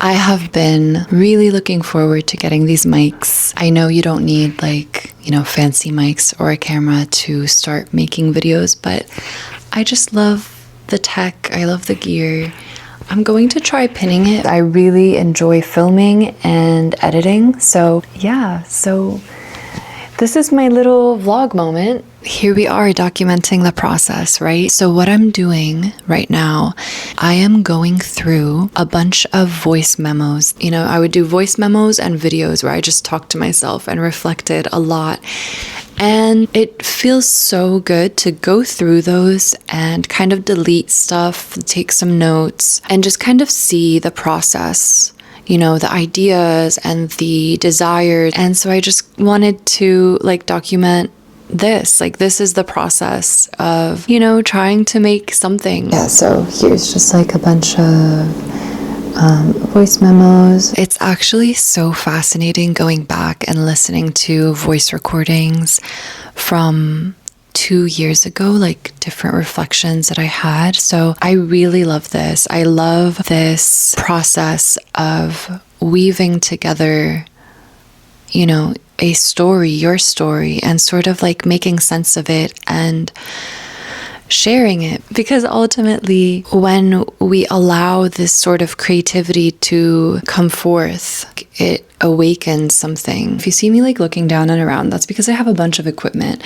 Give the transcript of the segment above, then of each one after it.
I have been really looking forward to getting these mics. I know you don't need fancy mics or a camera to start making videos, but I just love the tech. I love the gear. I'm going to try pinning it. I really enjoy filming and editing. So this is my little vlog moment. Here we are documenting the process, right? So what I'm doing right now, I am going through a bunch of voice memos. I would do voice memos and videos where I just talked to myself and reflected a lot. And it feels so good to go through those and kind of delete stuff, take some notes, and just kind of see the process, the ideas and the desires. And so I just wanted to document this. This is the process of, trying to make something. Yeah, so here's just a bunch of voice memos. It's actually so fascinating going back and listening to voice recordings from 2 years ago, different reflections that I had. So I really love this. I love this process of weaving together, a story, your story, and sort of making sense of it and sharing it. Because ultimately, when we allow this sort of creativity to come forth, it awakens something. If you see me looking down and around, that's because I have a bunch of equipment.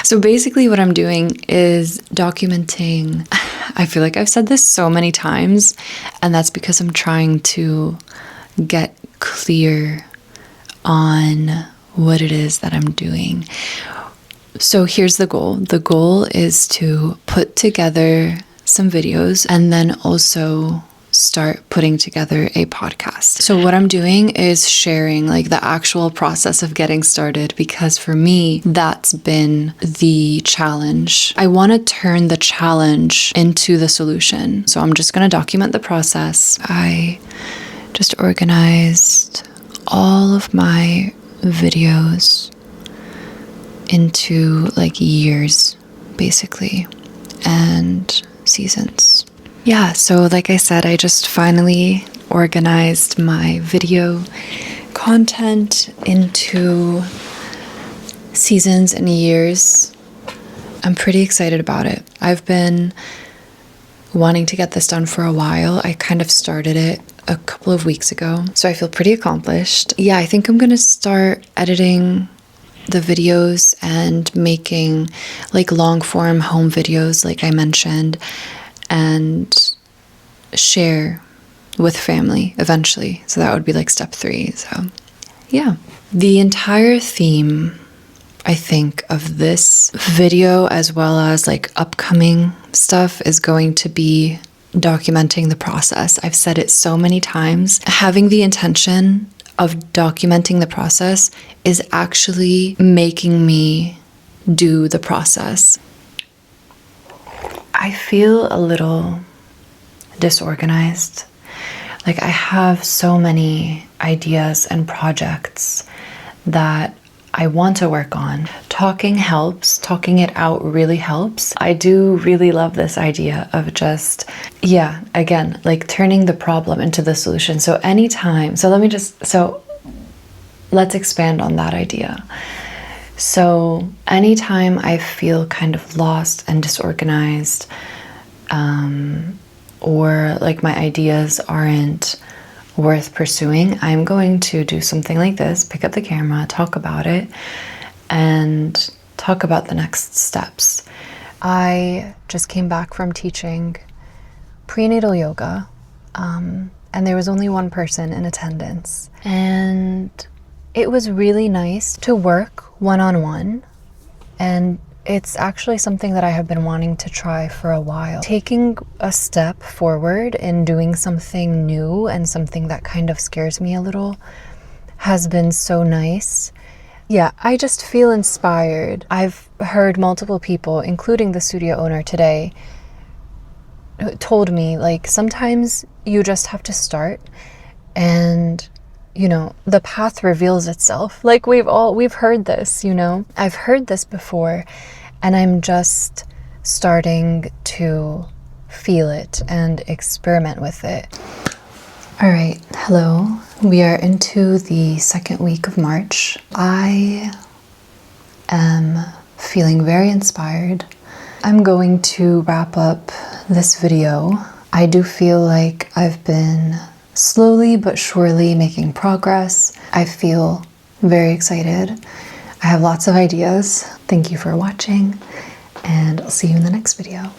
So basically what I'm doing is documenting. I feel like I've said this so many times, and that's because I'm trying to get clear on what it is that I'm doing. So here's the goal. The goal is to put together some videos and then also start putting together a podcast. So what I'm doing is sharing the actual process of getting started, because for me, that's been the challenge. I want to turn the challenge into the solution. So I'm just going to document the process. I just organized all of my videos into years, basically, and seasons. Yeah, so like I said, I just finally organized my video content into seasons and years. I'm pretty excited about it. I've been wanting to get this done for a while. I kind of started it a couple of weeks ago, so I feel pretty accomplished. Yeah, I think I'm gonna start editing the videos and making long form home videos like I mentioned, and share with family eventually. So that would be step 3. So yeah, the entire theme, I think, of this video as well as upcoming stuff is going to be documenting the process. I've said it so many times. Having the intention of documenting the process is actually making me do the process. I feel a little disorganized. I have so many ideas and projects that I want to work on. Talking helps. Talking it out really helps. I do really love this idea of just, again, turning the problem into the solution. So let's expand on that idea. So anytime I feel kind of lost and disorganized, or my ideas aren't worth pursuing, I'm going to do something like this, pick up the camera, talk about it, and talk about the next steps. I just came back from teaching prenatal yoga, and there was only one person in attendance. And it was really nice to work one-on-one, and it's actually something that I have been wanting to try for a while. Taking a step forward in doing something new and something that kind of scares me a little has been so nice. Yeah, I just feel inspired. I've heard multiple people, including the studio owner today, told me sometimes you just have to start and the path reveals itself. We've heard this, I've heard this before, and I'm just starting to feel it and experiment with it. All right, hello. We are into the second week of March. I am feeling very inspired. I'm going to wrap up this video. I do feel like I've been slowly but surely making progress. I feel very excited. I have lots of ideas. Thank you for watching, and I'll see you in the next video.